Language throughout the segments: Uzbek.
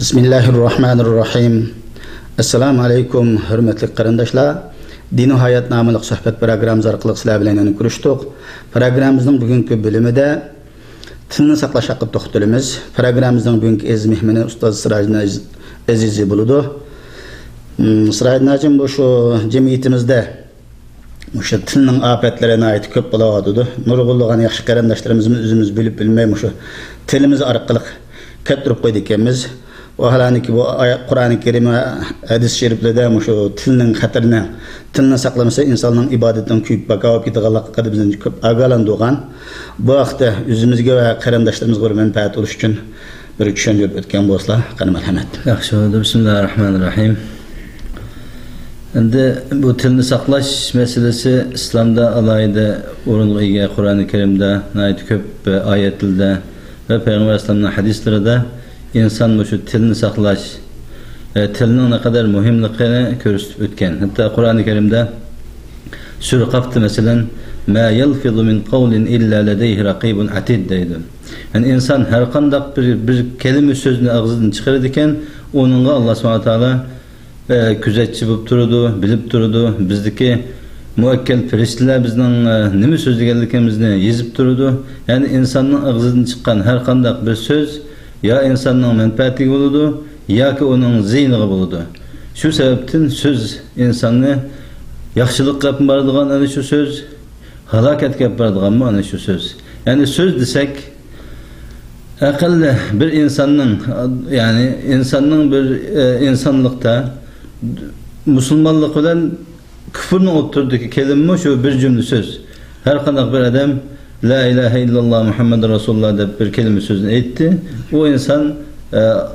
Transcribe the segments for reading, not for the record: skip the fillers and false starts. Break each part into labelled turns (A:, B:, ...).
A: Bismillahirrahmanirrahim. Assalamu alaykum, hürmetli qarindoshlar. Dini hayat namlıq söhbət proqramımız arqılıq sizlər bilan görüşdük. Proqramımızın bugünkü bölümündə tilni saqlash haqida to'xtalamiz. Proqramımızın bugünkü ez mehmoni ustoz Sirajin Azizi buludu. Sirajin bu şu cemiyetimizde şu tilning afətlərinə aid köp bulawadıdı. Nurgulluğan yaxşı qarindoshlarımızın özümüz bilib bilmey şu tilimiz arqılıq kettirib qo'ydik ekanmiz. O halaniki bu Kur'an-ı Kerim ve hadis-i şeriflerde şu tilning xatirini, tilni saqlamasa insonning ibadetidan kuyib bakavib ketadiganligi bizning ko'p agalandigan. Bu vaqtda o'zimizga va qarindoshlarımızga bir manfaat bo'lish uchun bir tushuntirib o'tgan bo'lsa, qani marhamat.
B: Yaxshi bo'ldi. Bismillahirrahmanirrahim. Endi bu tilni saqlash masalasi islomda alohida o'ringa ega. Qur'oni Karimda nihoyat ko'p oyatlarda ve Peygamber Efendimizning hadislarida insan şu tilni saqlash, tilning ne kadar muhimligini ko'rsatib o'tgan. Hatta Qur'oni Karimda Sura Qaf'da masalan ma yalfizu min qawlin illa ladayhi raqibun atid deydi. Yani insan her qandaq bir kelime sözünü ağzından çıkarır ekan, onunla Allah Subhanahu taala küzetçi bo'lib turadi, bilib turadi. Bizdeki muakkal ferishtalar bizning nima so'z deganligimizni yezib turadi. Yani insanın ağzından çıkan her qandaq bir söz ya insanın menfaatiga bo'ladi, yoki uning ziyniga bo'ladi. Shu sababdan söz insonni yaxshilikqa olib boradigan ana shu söz, halokatga olib boradigan ana shu söz. Yani söz desek aqalli bir insonning, yani insonning bir insonlikda musulmonlik bilan kufrning o'rtasidagi kelimi shu bir jumla söz. Har qanday bir odam La ilahe illallah Muhammed Resulullah deb bir kelime sözünü aytdi. O insan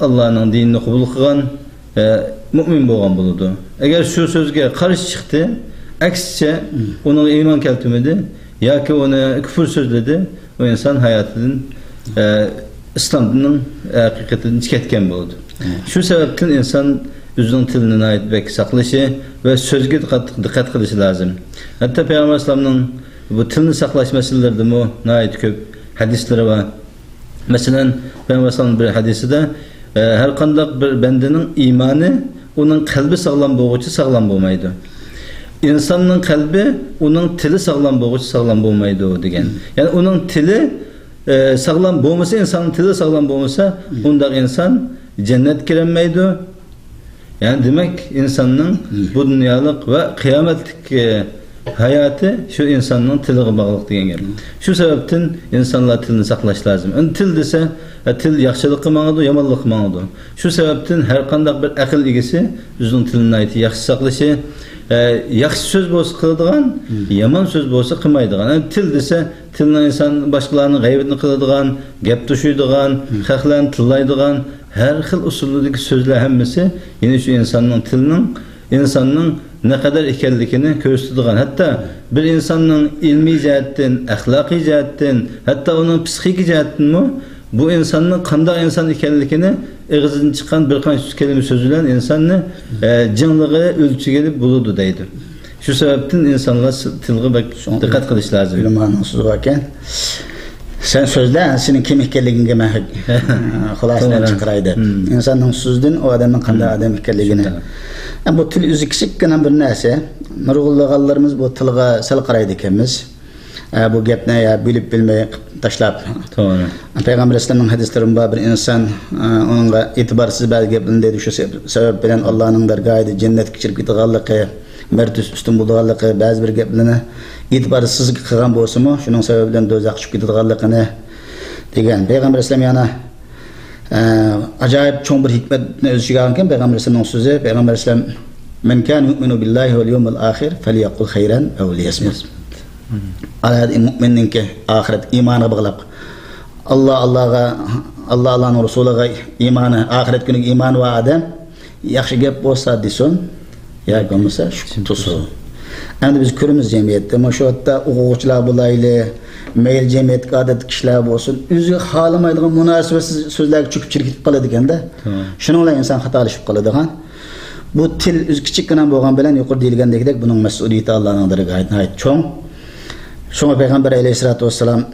B: Allah'ın dinini kabul kılgan, mümin bo'lgan bo'ladi. Eğer şu sözge karşı çıktı, aksice ona iman keltirmedi, yoki onu küfür sözledi, o insan hayatının İslam'ın hakikatini ketken bo'ladi. Şu sebepten insan özünün tiline ait bek saqlaşı ve sözge dikkat kılışı lazım. Hatta Peygamber İslam'ın bu tilni saqlash masalalarida mu nihoyat ko'p hadislar var. Masalan, Peygamber'in bir hadisida her qanday bir bandaning iymoni uning qalbi sog'lom bo'lguncha sog'lom bo'lmaydi. İnsanning qalbi uning tili sog'lom bo'lguncha sog'lom bo'lmaydi degan. Yani uning tili sog'lom bo'lmasa, insonning tili sog'lom bo'lmasa, unda inson jannatga kirolmaydi. Yani demek insanın bu dunyolik ve qiyomatlik hayatı şu insanın tiliga bağlıq degan gap. Şu sebepten insanlar tilini saqlash lazım. Til dese til yaxshilik qilmaydi, yomonlik qilmaydi. Şu sebepten her qanday bir aql egisi o'zining tilini aytib yaxshi saqlashi, yaxshi so'z bo'lsa qiladigan, yomon so'z bo'lsa qilmaydigan. Til dese tilni inson boshqalarning g'aybini qiladigan, gap to'shuydigan, haqlarni tillaydigan her xil usuldagi so'zlar hammasi yine şu insanın ne kadar ekenlikini gösterdiğin. Hatta bir insanın ilmi cihetten, ahlaki cihetten, hatta onun psikik cihetten mi bu insanın qanday insan ekenlikini ağzından çıkan bir qancha kelime sözülen insanı canlığı ölçügeli buludu deydi. Şu sebepten insanlar tilga dikkat qilish lazım.
A: Bilmansiz varken sen sözde senin kim ekenligini ben xulosadan chiqaraydi. İnsanın sözden o adamın qanday adam ekenligini. Bu til o'zi kichikgina bir narsa. Nurg'ullarimiz bu tilga sal qaraydi ekanmiz. Bu gapni ya bilib bilmay tashlab. To'g'ri. Payg'ambar alayhisolamning hadislaridan bir inson unga e'tiborsiz ba'zi gaplarni dedi, shu sabab bilan Allohning dargohida jannatga kirib ketganligi, martus ustun bo'lganligi, ba'zi bir gaplarni e'tiborsiz qilgan bo'lsa-mu, shuning sababi bilan do'zaxga tushib ketganligini degan. Payg'ambar alayhisolam yana acayip çoğun bir hikmetini öz ichiga olgan Peygamber Efendimizning so'zi. Peygamber Efendimiz men kana yu'minu billahi vel yawmil akhir falyaqul khayran aw liyasmut. Alad mu'minninki ahiret imanı bağlab Allah'ın Resulüge imanı, ahiret günü imanı var adam yaxshi gap bo'lsa desin, ya bo'lmasa tutsun. Endi biz ko'ramiz jamiyatda, mana shu yerda o'quvchilar bo'layli, meyil cemiyetga adet kişiler olsun, özü halamaydigan münasibetsiz sözlerge çöküp çirkitip qaladı ekanda. Şununla insan hatalashib qaladıgan. Bu til öz kichikgina bo'lgan bilan yuqori deyilgandek buning mas'uliyati Allohning dargohida cho'ng. Şuna Peygamber Aleyhisselatü Vesselam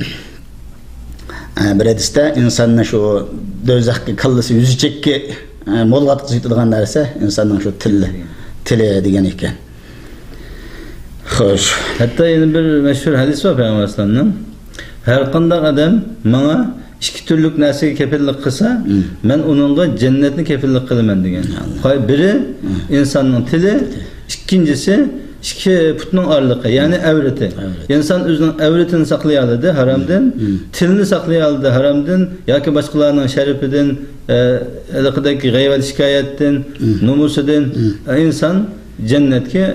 A: bir hadisda insonni shu do'zaxga kallasi yuzi chekki mo'lg'atqizib yetadigan narsa insonning shu tili degan ekan. Xo'sh.
B: Hatta yana bir mashhur hadis var Peygamber Aleyhisselam'ın. Her qanday adam bana ikki turlik narsaga kefillik qilsa, men uningga jannatni kefillik qilaman degan. Biri insonning tili, ikkinchisi ikki putning orliqi, ya'ni avrati. İnson o'zining avratini saqlay oladi haromdan, tilini saqlay oladi haromdan yoki boshqalarning sharifidan, iliqidagi g'ayvat shikoyatdan, nomusidan inson jannatga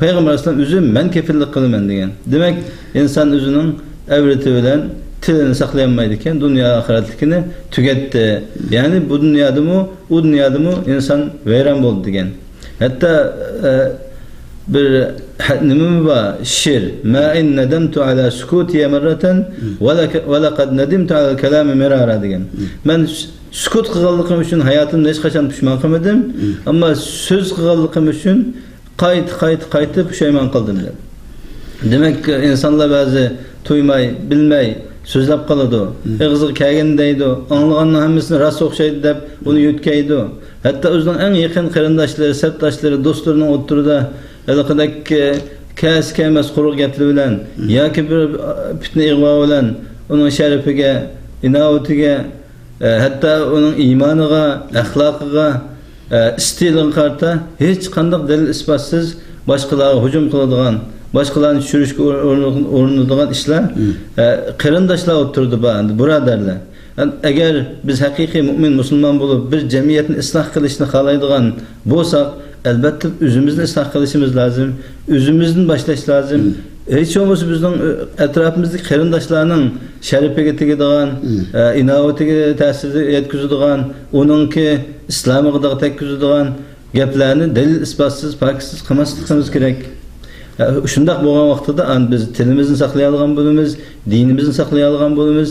B: Peygamber Aleyhisselam o'zi men kefillik qilaman degan. Demak, inson o'zining avrati bilan tilini saqlayolmaydi ekan, dunyo oxiratlikini tugatdi. Ya'ni bu dunyodami, u dunyodami inson vayron bo'ldi degan. Hatta bir nima bor she'r, ma in nadamtu ala sukuti marratan wa laqad nadimtu ala kalami mirara degan. Men sukut qilganligim uchun hayotimda hech qachon pushmon qilmadim, ammo so'z qilganligim uchun qaytib pushaymon qildim dedi. Demak, insonlar ba'zi to'ymay, bilmay so'zlab qoladi. Ig'ziga kelgan deydi, anglaganning hammasini rost o'xshaydi deb uni yutkaydi. Hatto o'zining eng yaqin qarindoshlari, sabdoshlari, do'stlarining o'tirida iliqidek kas-kamas quruq gaplar bilan yoki bir fitna ig'vo bilan uning sharifiga, inovatiga, hatto uning iymoniga, axloqiga, istiliga qarata hech qanday dalil isbotsiz boshqalarga hujum qiladigan, boshqalarni tushirishga urinadigan ishlar qarindoshlar o'tirdi ba'zi birodarlar. Agar biz haqiqiy mu'min musulmon bo'lib bir jamiyatni isloh qilishni xohlaydigan bo'lsak, albatta o'zimizni isloh qilishimiz lozim, o'zimizdan boshlash lozim. Hech bo'lmasa bizning atrofimizdagi qarindoshlarning sharifiga tegadigan, inovatiga ta'sir yetkazadigan, uningki islomiga tekkizadigan gaplarni dalil isbotsiz, faksiz qilmasligimiz kerak. Shundoq bo'lgan vaqtida biz tilimizni saqlay olgan bo'lamiz, dinimizni saqlay olgan bo'lamiz,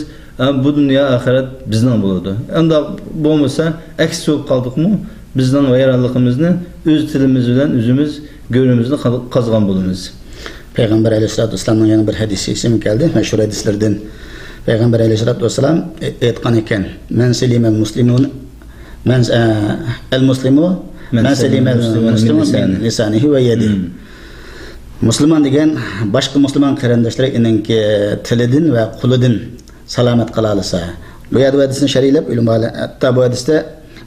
B: bu dunyo oxirat bizning bo'ladi. Unda bo'lmasa, aks bo'lib qoldikmi, bizning vayronligimizni o'z tilimiz bilan o'zimiz go'rimizni qazgan bo'lamiz.
A: Peygamber Aleyhisselatü Vesselam'ın yana bir hadisi ismi geldi. Meşhur hadislerden Peygamber Aleyhisselatü Vesselam etkan iken men selimel muslimun el muslimu men selimel muslimun min lisanihi ve yedihi. Müslüman degan başka Müslüman qarindoshlar inanki tilidan va qulidan salomat qila olsa. Bu hadisni sharhlab ulumlar hatta bu hadisda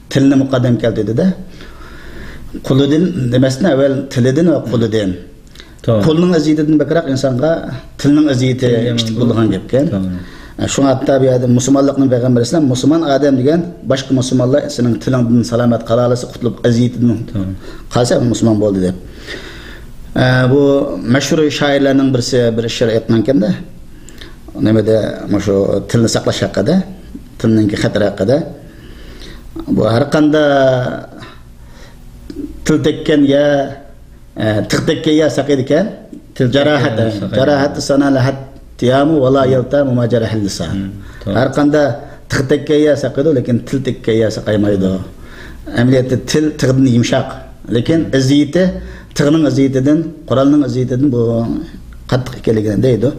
A: tilni muqaddam keltirdi-da. Qulidan demasdan avval tilidan va qulidan. Qo'lning aziyatidan bakroq insonga tilning aziyati kichik bo'lgan gapkan. Shunga hatta bu yerda musulmonlikning payg'ambar alayhisalom musulmon odam degan boshqa musulmonlar sening tilingdan salomat qila olsa, qutlub aziyatidan qolsa musulmon bo'ldi deb. Bu mashhur shoirlarning birisi bir she'r aytgan-da. Nimada shu tilni saqlash haqida, tilning xatari haqida. Bu har qanday til tekkan ya tiqtekka ya saqiydikan jarohat sana lahat tiyamu wala yaltamu ma jarahil lisan. Har qanday tiqtekka ya saqiydi, lekin til tekka ya saqaymaydi. Amaliyotda til tig'ning yumshoq, lekin aziyati tig'ning aziyatidan, Qur'onning aziyatidan bu qattiq ekanligini deydi.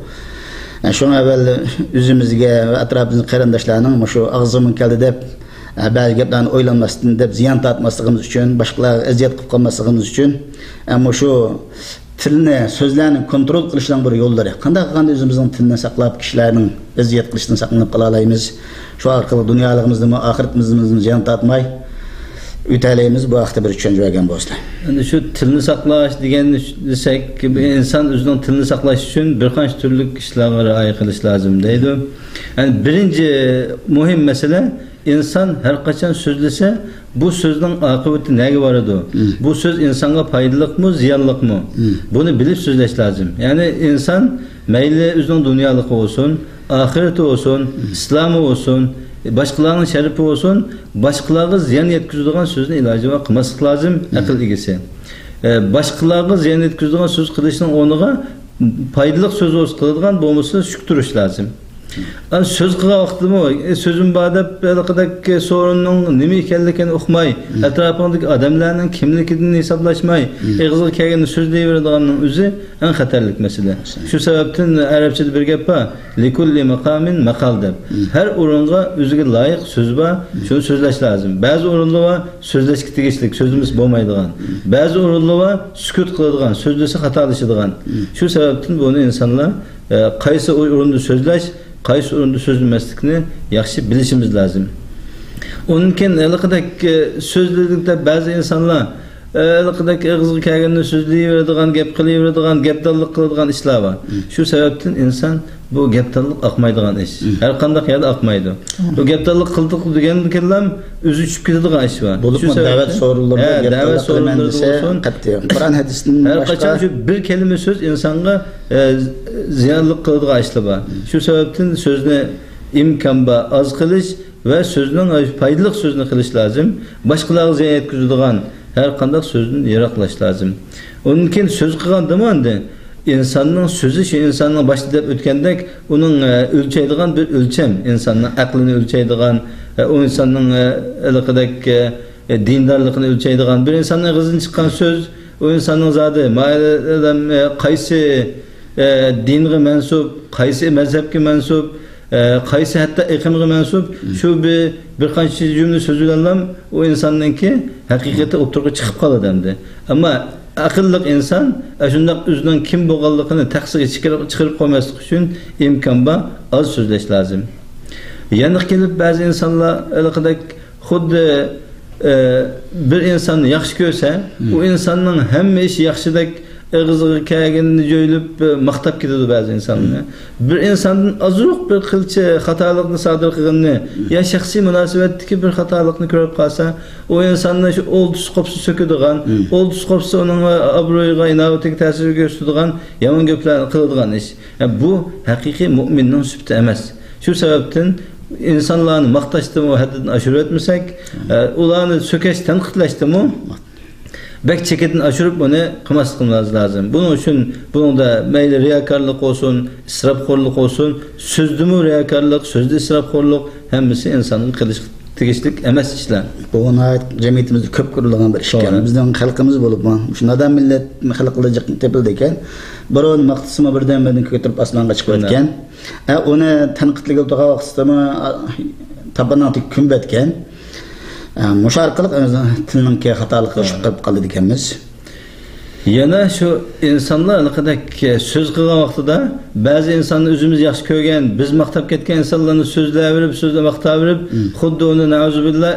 A: Shunga avval o'zimizga va atrofimizning qarindoshlarning shu og'zim keldi deb ba'zi gaplarni o'ylanmasdan deb ziyon tortmasligimiz uchun, boshqalarga aziyat qilib qolmasligimiz uchun ammo shu tilni, so'zlarni kontrol qilishning bir yo'llari. Qanday qilganda o'zimizning tilni saqlab, kishilarning aziyat qilishdan saqlanib qola olamiz? Shu orqali dunyoligimizni, oxiratimizni ziyon tortmay o'talaymiz. Bu haqda bir tushuncha bergan bo'lsa.
B: Endi shu tilni saqlash deganni desak, inson o'zining tilni saqlash uchun bir qancha turli ishlarga rioya qilish lozim deydi. Yani birinchi muhim masala, inson har qachon so'zlasa, bu so'zning oqibati nega boradi? Bu so'z insonga foydaliqmi, ziyonliqmi? Buni bilib so'zlash lozim. Ya'ni inson mayli o'zining dunyoligi bo'lsin, oxirati bo'lsin, islomi bo'lsin, boshqalarning sharifi bo'lsin, boshqalarga ziyon yetkazadigan so'zni iloji bor qilmaslik lozim aql egasi. Boshqalarga ziyon yetkazadigan so'z qilishning o'rniga foydali so'z qiladigan bo'lmasa shuk turish lozim. An söz qilgan vaqtimi, sözüm bor deb halaqadagi sorunning nima ekanligini uqmay, atrofingdagi odamlarning kimligidan hisoblashmay, og'ziga kelganini so'zlayveradiganning o'zi eng xatarlik masala. Shu sababdan arabchada bir gap bor, likulli maqamin maqal deb. Har o'ringa o'ziga loyiq so'z bor, shuni so'zlash lozim. Ba'zi o'rinlar so'zlashga tegishli, so'zimiz bo'lmaydigan. Ba'zi o'rinlar sukut qiladigan, so'zlasa xatolashadigan. Shu sababdan buni insonlar qaysi o'rinda so'zlash, qaysi o'rinda so'zlamaslikni yaxshi bilishimiz lozim. Undan haliqadak so'zlikda ba'zi insonlar haliqadak og'ziga kelganini so'zlayveradigan, gap qilaveradigan, gapdonlik qiladigan ishlar bor. Shu sababdan inson bu gapdonlik aqmaydigan ish. Har qanday yerda aqmaydi. Bu gapdonlik qildik degandan o'zi tushib ketadigan ish bor.
A: Shu da'vat so'rovlarida da'vat so'rovlarida bo'lsin, qat'iy. Qur'on hadisning
B: har qachon shu bir kalima so'z insonga ziyonlik qiladigan ishlar bor. Shu sababdan so'zni imkon bor oz qilish va so'zning foydali so'zni qilish lozim. Boshqalarga ziyon yetkazadigan her qanday sözün yaroqlash lozim. Onun için söz qilganda endi insonning so'zi shu insonning boshida deb o'tgandek, uning o'lchaydigan bir o'lcham, insonning aqlini o'lchaydigan, o insonning aloqadek dindorligini o'lchaydigan, bir insonning og'zidan chiqqan so'z, o insonning zodi mayli qaysi dinga mansub, qaysi mazhabga mansub, qaysi hatta iqimga mansub, shu bir qancha jumla so'z bilan o insonningki haqiqati o'tirib chiqib qoladi endi. Ammo aqlli inson shunday o'zining kim bo'lganligini taqsirga chiqarib qo'ymaslik uchun imkon bor oz so'zlash lozim. Yana kelib ba'zi insonlar haliqadek xuddi bir insonni yaxshi ko'rsa, u insonning hamma ishi yaxshidek og'ziga kelganini jo'ylab maqtab ketadi ba'zi insonlar. Bir insondan azroq bir qilcha xatolikni sodir qilganini, ya shaxsiy munosabatdagi bir xatolikni ko'rib qolsa, o insonni shu oldus qopsi so'kadigan, oldus qopsi uning obro'yiga, inovatiga ta'sir ko'rsatadigan yomon gaplarni qiladigan ish. Bu haqiqiy mu'minning sifati emas. Shu sababdan insonlarni maqtashdimi, haddan oshirib o'tmasak, ularni so'kash, tanqidlashdimi, bek çeketin aşırıp bunu qilmasligimiz lazım. Bunun için bunda mayli riyakarlık olsun, israfxo'rlik olsun, sözdümü riyakarlık, sözde israfxo'rlik hemmisi insanın qilish tegishlik emas ishlar.
A: Bu cemiyetimizde köp kurulgan bir iş ekan. Bizning xalqimiz bo'lib, shundan millat xalqilajak tepildi ekan. Biron maqtisimi birdan-birdan ko'tarib osmonga chiqib o'tgan. Uni tanqidlik o'tirgan vaqtida tabanati kunbatgan. Müşarkılık tilning xatolikka tushib qoldi ekanmiz.
B: Yana şu insanlar haliqadek söz qilgan vaqtida ba'zi insonni o'zimiz yaxshi ko'rgan, biz maqtab ketgan insonlarni so'zlayverib, maqtaverib, xuddi uni nauzubillah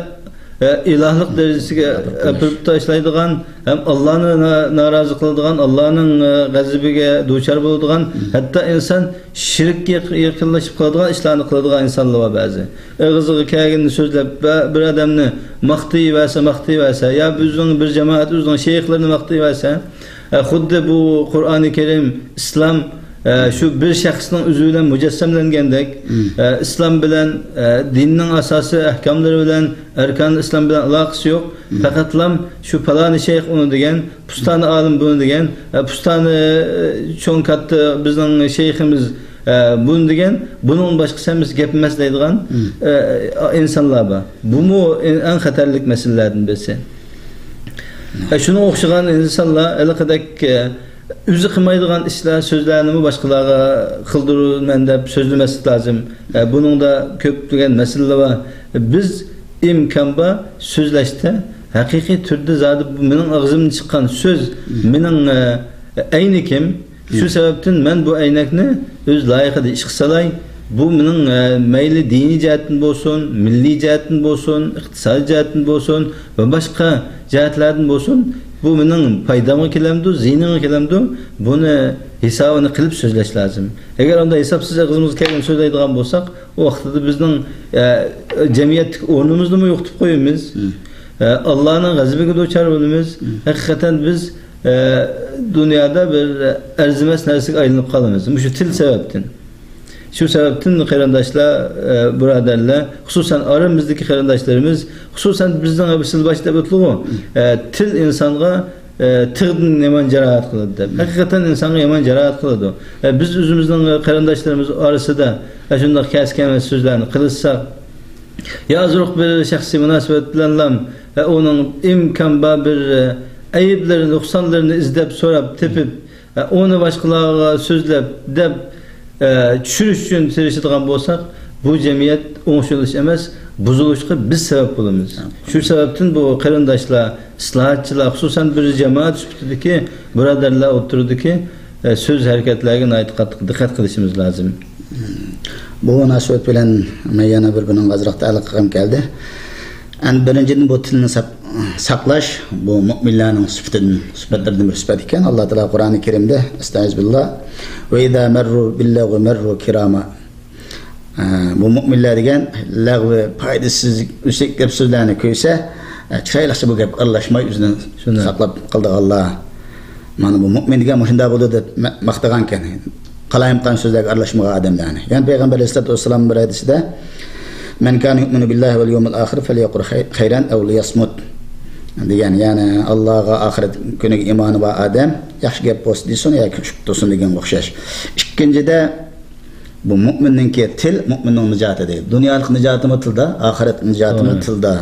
B: ilahlik darajasiga apirib tashlaydigan, ham Allohni norozi qiladigan, Allohning g'azabiga duchor bo'ladigan, hatto inson shirkka yaqinlashib qoladigan ishlarni qiladigan insonlar bor ba'zi. Og'ziga kelganini so'zlab bir odamni maqtayversa, ya bizning bir jamoat o'zining shayxlarini maqtayversa, xuddi bu Qur'oni Karim, islom şu bir shaxsning o'zi bilan mujassamlangandek, islom bilan dinning asosi, ahkomlari bilan, arkan islom bilan aloqasi yo'q. Faqatlam şu palani shayx uni degan, pustani olim buni degan, pustani cho'ng katta bizning shayximiz bunu degan, bunun boshqasi emas gap emas deydigan insonlar bor. Bu eng xatarlik masalalardan birisi. Shuni o'xshagan insonlar alaqadek o'zi qilmaydigan ishlar, so'zlarni boshqalarga qildirman deb so'zlamaslik lozim. Buningda ko'plagan masalalar bor. Biz imkon bor so'zlashda haqiqiy turda zodi mening og'zimdan chiqqan so'z mening aynikim. Shu sababdan men bu aynakni o'z loyiqida ish qilsay, bu mening mayli diniy jihatdan bo'lsin, milliy jihatdan bo'lsin, iqtisodiy jihatdan bo'lsin va boshqa jihatlardan bo'lsin, bu mening foydamga kelamdi, ziynimga kelamdi. Buni hisobini qilib so'zlash lozim. Agar unda hisobsiz og'zimizga kelgan so'zlaydigan bo'lsak, o vaqtda bizning jamiyatdagi o'rnimizni yo'qotib qo'yamiz. Allohning g'azabiga duchor bo'lamiz. Haqiqatan biz dunyoda bir arzimas narsaga aylanib qolamiz. Shu til sababdan. Shu sababdan qarindoshlar, birodarlar, xususan aramızdaki qarindoshlarimiz, xususan bizning abisil boshda o'tligu til insonga tığdın yaman cerahat kıldı. Hakikaten insanı yaman cerahat kıldı. Biz özümüzden qarindaşlarımız arasında şundaq kesken sözlerini kılışsak, yazırıq bir şahsi münasebet bilen onun imkan bir ayıplarını, noksanlarını izlep, sorap, tepip, onu başkalarına sözlep, dep, çürüş için tirişidigan bolsak, bu cemiyet oňşulyş emas, buzuluşqa biz sebep bolamiz. Şu sebepten bu qarindaşlar, islahatçılar, hususan bir cemaat süpütüdeki, buradarlar oturudaki söz hareketlerine ait dikkat kılışımız lazım.
A: Bu münasebet bilen yana bir-birinin azraq ta'liq qilgim keldi. Birinciden bu tilni saqlash bu mu'minlarning sifatlaridan bir sifat ekan. Alloh taolo Qur'oni Karimda estağfirullah ve iza marru billahi marru kirama. Bu mu'minlar degan lag'vi foydasiz üstek gap so'zlarni ko'ysa, chiroyliqcha bu gap aralashmay o'zini saqlab qildi Alloh. Mana bu mu'min degan shunda bo'ladi deb maqtagan ekan. Qalayim qan so'zlarga aralashmagan odamlarni. Ya'ni Payg'ambar alayhisolatu vasallam bir hadisida "Men kana yu'minu billahi vel yawmil akhir falyaqul khayran aw liyasmut." degan, ya'ni Allohga oxirat kuniga iymoni bor odam yaxshi gap bo'lsin desin yoki chuk tursin degan o'xshash. Ikkinchida bu mu'minningki til mu'minning nijoti deydi. Dunyolik nijotimi tilda, oxirat nijotimi tilda.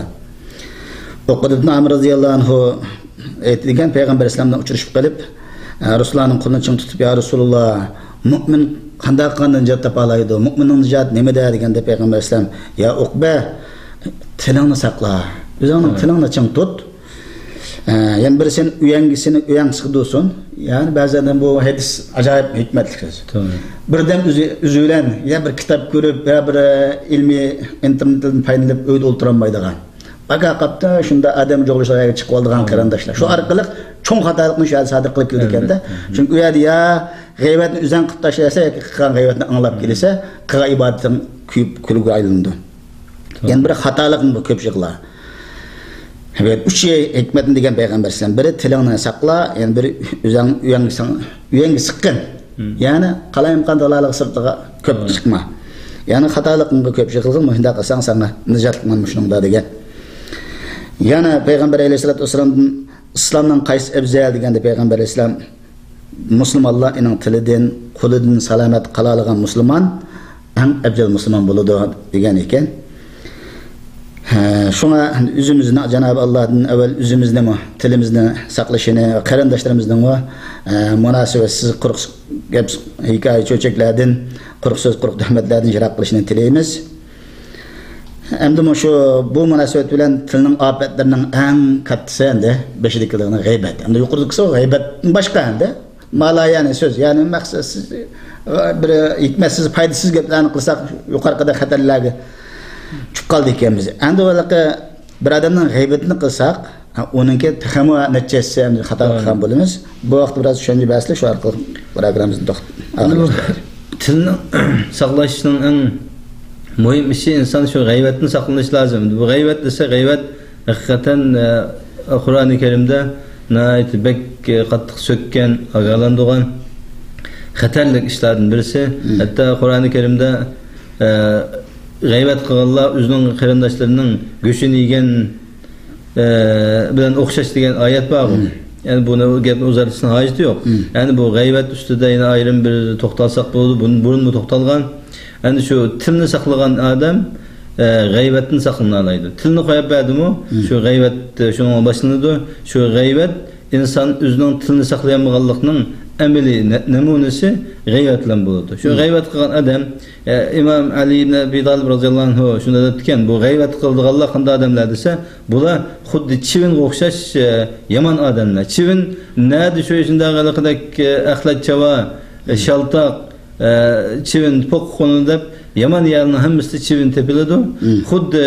A: Uqba ibn Amr roziyallohu anhu aytgan, Payg'ambar islomdan uchrashib qolib, Rasulullohning qo'lini ching tutib, "Ya Rasululloh, mu'min qanday nijot topa oladi? Mu'minning nijoti nimada?" deganda Payg'ambar islom, "Ya Uqba, tilingni saqla. O'zingning tilingni ching tut. Yani bir sen uyangisini uyansıq dursun. Yani bazen bu hadis acayip hikmetli söz. Birden üzülen ya bir kitap görüp ya bir ilmi internetten paylaşıp öyle oturanmaydıgan. Baka kapta şunda adam joğuşlarga çıkıp aldığan qarindaşlar. Şu arqılık çoğ hatalıkını şahit sadır qılıp keldi de. Çünkü uyadi ya gıybetni üzen qıp taşıyasa ya qıqan gıybetni anlap gelirse qıqa ibadetin kuyup külüge aylındı. Yani bir hatalıkın bu köpçükler. Evet, üç şey hikmetin degan Peygamber sallam. Biri tilingni saqla, yani biri uyangi sıkkın. Yani qalayim qandalalık sırtıga köp çıkma. Yani hatalıkın köp çıkılgın, muhinda qılsang sana nijatlıkman muşnunda degan. Yani Peygamber aleyhissalatu vesselam'dan İslam'dan qaysi afzal deganda Peygamber aleyhissalam Müslümanlarning tilidan, qo'lidan salomat qalalig'an musulmon eng afzal musulmon bo'ladi degan ekan. Şuna üzümüzün Cenab-ı Allah'ın evvel üzümüzde mi tilimizni saqlashini, qarindoshlarımızdan va munosabatsiz quruq gap hikoya cho'chaklardan, quruq so'z, quruq tuhmatlardan yiroq qilishini tilaymiz. Endi bu munosabat bilan tilning ofatlarining eng kattasi endi beshidikiligini g'iybat. Endi yuqoridagisi g'iybatdan boshqa endi malayani so'z, ya'ni maqsadsiz bir hikmatsiz, foydasiz gaplarni qilsak yuqorida xatarlarga çıkıp kaldı ikimiz. Endi olaqa bir adamdan g'iybatini qilsak, onunki texmo natijasi ham xato qilgan bo'lamiz. Bu vaqt biraz tushuncha basli shu orqali programmamizni to'xtatamiz.
B: Tilni saqlashning eng muhim ishi inson shu g'iybatni saqlash lozim. Bu g'iybat desa, g'iybat haqiqatan Qur'oni Karimda nayt bek qattiq sökkan, agalandigan xatarlik ishlardan birisi. Hatta Qur'oni Karimda g'iybat qilganlar o'zining qarindoshlarının go'shini yegan bilan o'xshash degan oyat bor. Yani buni gapni uzatishning hojati yo'q. Yani bu g'iybat ustida yana ayrim bir to'xtalsak bo'ladi. Burun mu to'xtalgan. Yani şu tilni saqlagan odam g'iybatni saqlana oladi. Tilni qo'yib berdi-mi, shu g'iybat shunga boshlanadi. Shu g'iybat inson o'zining tilni saqlayolmaganlikning ameli namunasi g'iybat bilan bo'ladi. Shu g'iybat qilgan odam İmam Ali ibn Abi Talib roziyallohu anhu shunda aytgan, bu g'iybat qildiganlar qanday odamlar desa, bular xuddi chivinga o'xshash yomon odamlar. Chivin nadi shu shundaqalikdak axlat chava, shaltoq, chivin poq qonu deb yomon yerning hammasi chivin tepiladi. Xuddi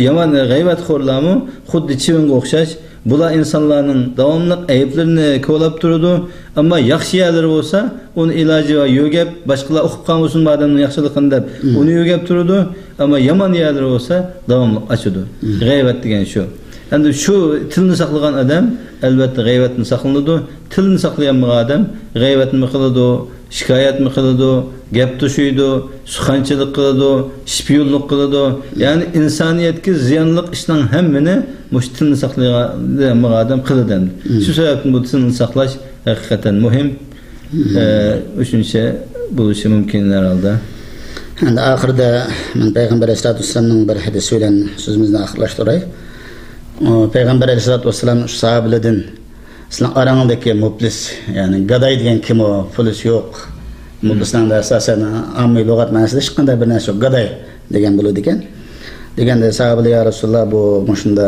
B: yomon g'iybatxo'rlarmi xuddi chivinga o'xshash. Bular insanların davamlı ayıplarını kovalap durdu. Ama yaxşı yerleri olsa onun ilacı var, yögep, başkalar okup kalmasın bu adamın yaxşılıkını da onu yögep durdu. Ama yaman yerleri olsa davamlı açıdı. G'iybat degan şu. Yani şu tilini saklayan adam elbette g'iybatni saqlanadi. Tilini saklayan adam g'iybatni qiladi, shikoyat mi qiladi, gap to'shiydi, suxanchilik qiladi, shpiyonlik qiladi. Ya'ni insoniyatga ziyonli ishning hammini mush tilni saqlagan odam qiladi. Shu sababdan bu tilni saqlash haqiqatan muhim. Uchinchi bo'lishi mumkin herhalde.
A: Endi oxirida men payg'ambar sollallohu alayhi vasallamning bir hadisi bilan so'zimizni oxirlashtiray. Payg'ambar sollallohu alayhi vasallam shu sahobalardan sizlar arangdagi muflis, ya'ni gaday degan kim o, pulis yo'q. Muflisdan da asosan ammiy lug'at ma'nosida hech qanday bir narsa yo'q, gaday degan bo'ladi ekan. Deganda sahobalar ya Rasululloh bu shunda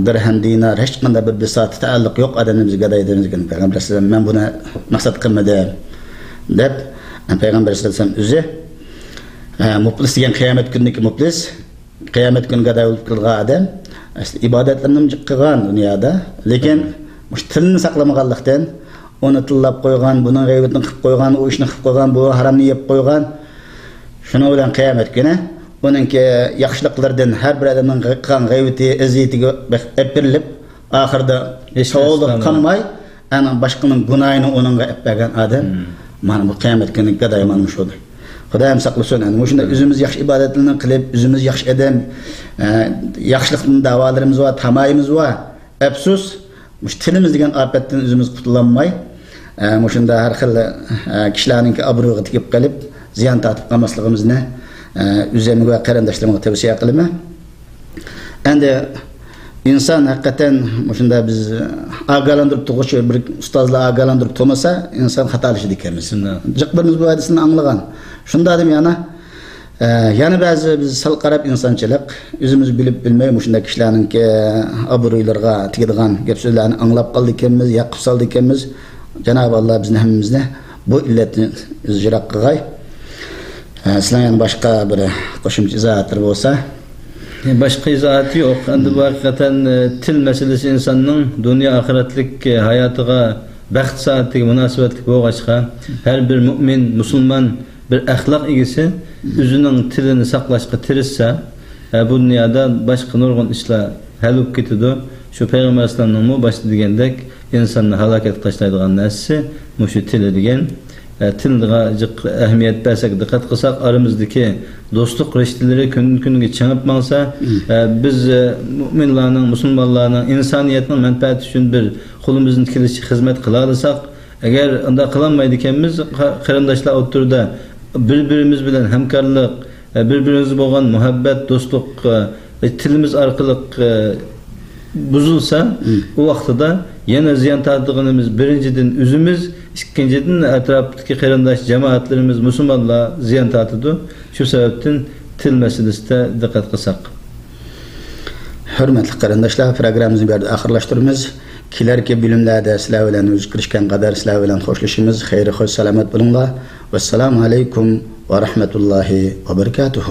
A: dirham dinar hech qanday bir bisot taalluq yo'q odamimiz gaday deymiz ekan. Payg'ambar sollallohu alayhi vasallam men buni maqsad qilmadim deb payg'ambar sollallohu alayhi vasallam o'zi muflis degan qiyomat kunidagi muflis, qiyomat kuni gaday bo'lib qilgan odam ibodatlarni qilgan dunyoda, lekin mush tilni saqlamaganlikdan uni tillab qo'ygan, buning g'aybatini qilib qo'ygan, u ishni qilib qo'ygan, bu haromni yeb qo'ygan. Shuning bilan qiyomat kuni uningki yaxshiliklardan har bir odamning qilgan g'aybati, izzatiga berilib, oxirida to'liq qolmay, ana boshqaning gunohini uningga olib bergan odam mana bu qiyomat kuni gaday mana shudir. Xudoyim saqlasin. Ana shunda o'zimiz yaxshi ibodatlarni qilib, o'zimiz yaxshi odam, yaxshilikning da'volarimiz va tamoyimiz va afsus, mush tilimiz degan ofatdan o'zimiz qutulolmay, shunda har xil kishilarning obro'ga tegib qolib, ziyon tortib qolmasligimizni o'zimga va qarindoshlarimga tavsiya qilaman. Endi inson haqiqatan shunda biz ogohlantirib turuvchi bir ustozlar ogohlantirib turmasa, inson xatolashadi ekanmiz. Jiqlarimiz bu hadisni anglagan. Shunda dedim yana ba'zi biz sal qarab insonchilik, o'zimiz bilib bilmay shunday kishilarning obro'ylariga tegadigan gap so'zlarni anglab qoldik ekanmiz, yaqib soldik ekanmiz. Janob Alloh bizni hammamizni bu illatni ijro qilgay. Sizlar yana boshqa bir qo'shimcha izohatlar bo'lsa,
B: başka izohat yo'q. Endi bu haqiqatan til masalasi insonning dunyo oxiratlik hayotiga, baxt saoatiga munosabatli bo'lg'achqa, har bir mu'min, musulmon bir axloq egasi o'zining tilini saqlashga tirishsa, bu dunyoda boshqa nurg'un ishlar hal bo'lib ketadi. Shu payg'ambar alayhisolamning boshida degandek, insonni halokatga tashlaydigan narsa shu til degan. Tilga ahamiyat bersak, diqqat qilsak, aramizdagi do'stlik rishtalari kun-kunga changib qolsa, biz mu'minlarning, musulmonlarning insoniyatning manfaati uchun bir qo'limizdan kelishcha xizmat qila olsak, agar unda qilolmaydi ekanmiz, qarindoshlar o'rtasida bir-birimiz bilan hamkorlik, bir-birimizga bo'lgan muhabbat, do'stlik tilimiz orqali buzulsa, o vaqtida yana ziyon tortganimiz birinchidan o'zimiz, ikkinchidan atrofdagi qarindosh jamoatlarimiz, musulmonlar ziyon tortadi. Shu sababdan til masalasida diqqat qilsak.
A: Hurmatli qarindoshlar, programmamizni bu yerda oxirlashtiramiz. Kelarki bilimlarda sizlar bilan o'zgarishgan qadar sizlar bilan xo'shlashimiz. Xayr, xo'sh, salomat bo'linglar. Vassalomu alaykum va rahmatullohi va barakatuh.